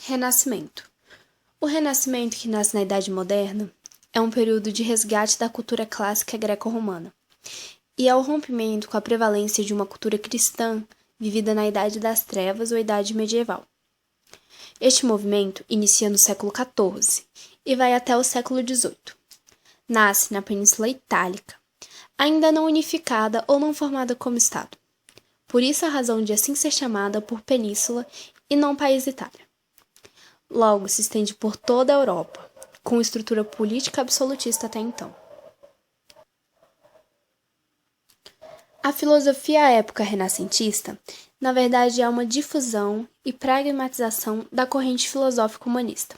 Renascimento. O Renascimento, que nasce na Idade Moderna, é um período de resgate da cultura clássica greco-romana e é o rompimento com a prevalência de uma cultura cristã vivida na Idade das Trevas ou Idade Medieval. Este movimento inicia no século XIV e vai até o século XVIII. Nasce na Península Itálica, ainda não unificada ou não formada como Estado. Por isso a razão de assim ser chamada por Península e não País Itália. Logo se estende por toda a Europa, com estrutura política absolutista até então. A filosofia à época renascentista, na verdade, é uma difusão e pragmatização da corrente filosófica humanista,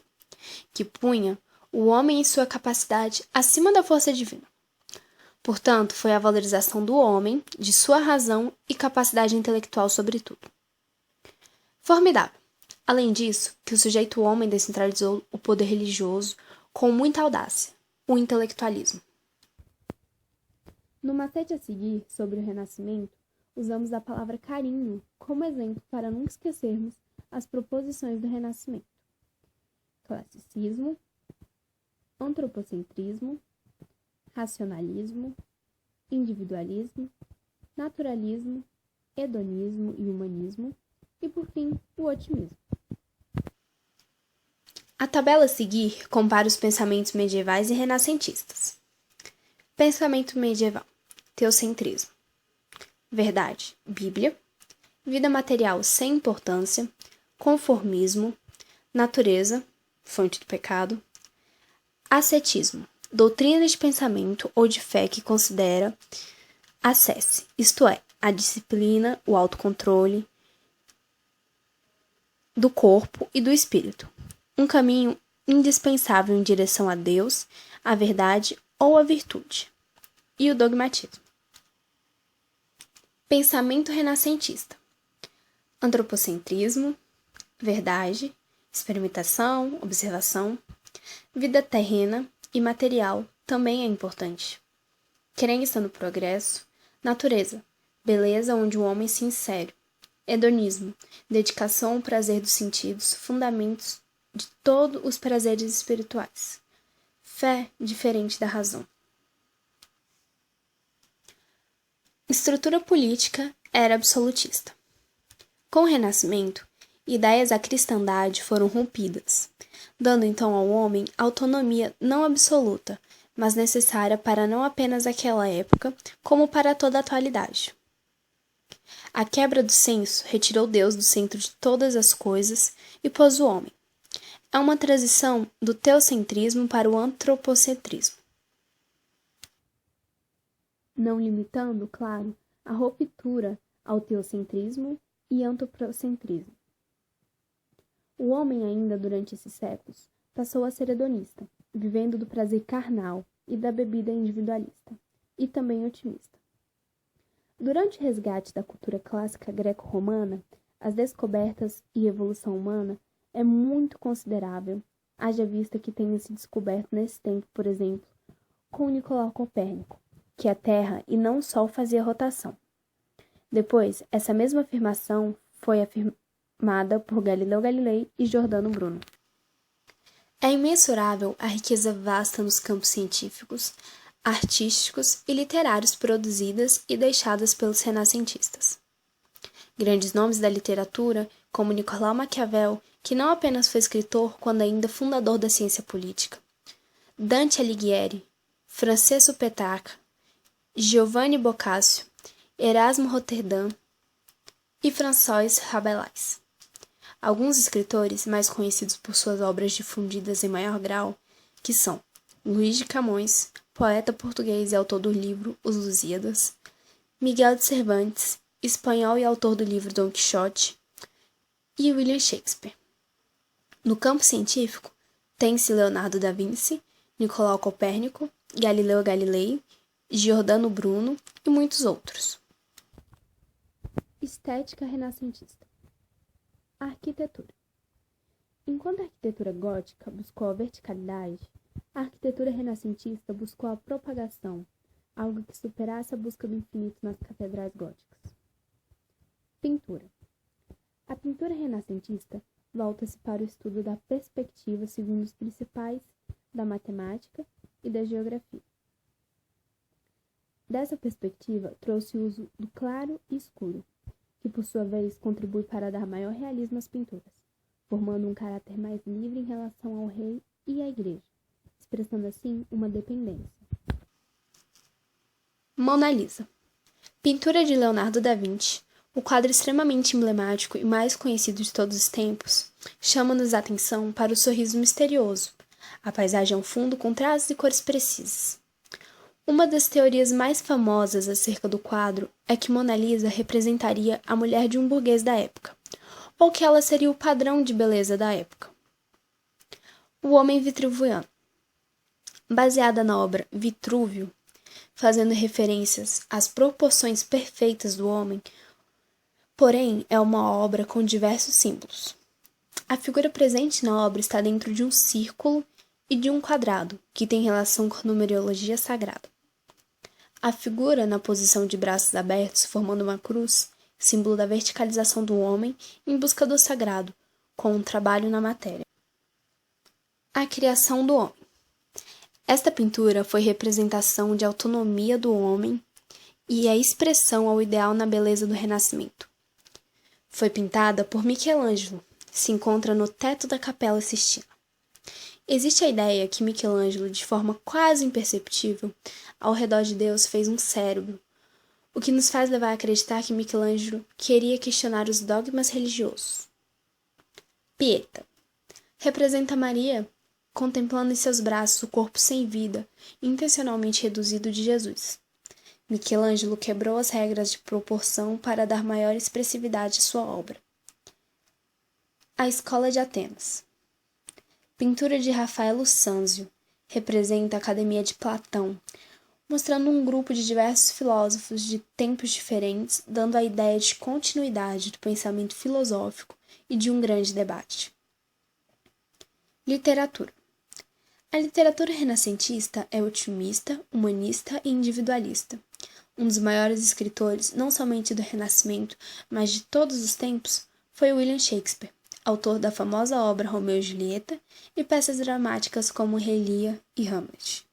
que punha o homem e sua capacidade acima da força divina. Portanto, foi a valorização do homem, de sua razão e capacidade intelectual sobretudo. Formidável. Além disso, que o sujeito homem descentralizou o poder religioso com muita audácia, o intelectualismo. No macete a seguir, sobre o Renascimento, usamos a palavra carinho como exemplo para nunca esquecermos as proposições do Renascimento. Classicismo, antropocentrismo, racionalismo, individualismo, naturalismo, hedonismo e humanismo, e, por fim, o otimismo. A tabela a seguir compara os pensamentos medievais e renascentistas. Pensamento medieval. Teocentrismo. Verdade. Bíblia. Vida material sem importância. Conformismo. Natureza. Fonte do pecado. Ascetismo. Doutrina de pensamento ou de fé que considera ascese, isto é, a disciplina, o autocontrole do corpo e do espírito. Um caminho indispensável em direção a Deus, a verdade ou a virtude. E o dogmatismo. Pensamento renascentista. Antropocentrismo, verdade, experimentação, observação, vida terrena e material também é importante. Crença no progresso, natureza, beleza onde o homem se insere, hedonismo, dedicação ao prazer dos sentidos, fundamentos de todos os prazeres espirituais. Fé diferente da razão. Estrutura política era absolutista. Com o Renascimento, ideias da cristandade foram rompidas, dando então ao homem autonomia não absoluta, mas necessária para não apenas aquela época, como para toda a atualidade. A quebra do senso retirou Deus do centro de todas as coisas e pôs o homem. É uma transição do teocentrismo para o antropocentrismo. Não limitando, claro, a ruptura ao teocentrismo e antropocentrismo. O homem ainda durante esses séculos passou a ser hedonista, vivendo do prazer carnal e da bebida individualista, e também otimista. Durante o resgate da cultura clássica greco-romana, as descobertas e evolução humana é muito considerável, haja vista que tenha se descoberto nesse tempo, por exemplo, com Nicolau Copérnico, que a Terra e não o Sol fazia rotação. Depois, essa mesma afirmação foi afirmada por Galileu Galilei e Giordano Bruno. É imensurável a riqueza vasta nos campos científicos, artísticos e literários produzidas e deixadas pelos renascentistas. Grandes nomes da literatura, como Nicolau Maquiavel, que não apenas foi escritor, quando ainda fundador da ciência política, Dante Alighieri, Francesco Petrarca, Giovanni Boccaccio, Erasmo Rotterdam e François Rabelais. Alguns escritores mais conhecidos por suas obras difundidas em maior grau, que são Luís de Camões, poeta português e autor do livro Os Lusíadas, Miguel de Cervantes, espanhol e autor do livro Dom Quixote, e William Shakespeare. No campo científico, tem-se Leonardo da Vinci, Nicolau Copérnico, Galileu Galilei, Giordano Bruno e muitos outros. Estética renascentista. Arquitetura. Enquanto a arquitetura gótica buscou a verticalidade, a arquitetura renascentista buscou a propagação, algo que superasse a busca do infinito nas catedrais góticas. Pintura. A pintura renascentista volta-se para o estudo da perspectiva segundo os principais da matemática e da geografia. Dessa perspectiva, trouxe o uso do claro e escuro, que por sua vez contribui para dar maior realismo às pinturas, formando um caráter mais livre em relação ao rei e à igreja, expressando assim uma dependência. Mona Lisa. Pintura de Leonardo da Vinci, o quadro extremamente emblemático e mais conhecido de todos os tempos, chama-nos a atenção para o sorriso misterioso, a paisagem ao fundo com traços e cores precisas. Uma das teorias mais famosas acerca do quadro é que Mona Lisa representaria a mulher de um burguês da época, ou que ela seria o padrão de beleza da época. O Homem Vitruviano. Baseada na obra Vitrúvio, fazendo referências às proporções perfeitas do homem, porém é uma obra com diversos símbolos. A figura presente na obra está dentro de um círculo e de um quadrado, que tem relação com a numerologia sagrada. A figura, na posição de braços abertos, formando uma cruz, símbolo da verticalização do homem em busca do sagrado, com um trabalho na matéria. A criação do homem. Esta pintura foi representação de autonomia do homem e a expressão ao ideal na beleza do Renascimento. Foi pintada por Michelangelo, se encontra no teto da Capela Sistina. Existe a ideia que Michelangelo, de forma quase imperceptível, ao redor de Deus fez um cérebro, o que nos faz levar a acreditar que Michelangelo queria questionar os dogmas religiosos. Pieta. Representa Maria contemplando em seus braços o corpo sem vida, intencionalmente reduzido de Jesus. Michelangelo quebrou as regras de proporção para dar maior expressividade à sua obra. A Escola de Atenas. Pintura de Rafael Sanzio, representa a Academia de Platão, mostrando um grupo de diversos filósofos de tempos diferentes, dando a ideia de continuidade do pensamento filosófico e de um grande debate. Literatura. A literatura renascentista é otimista, humanista e individualista. Um dos maiores escritores, não somente do Renascimento, mas de todos os tempos, foi William Shakespeare, autor da famosa obra Romeu e Julieta e peças dramáticas como Rei Lear e Hamlet.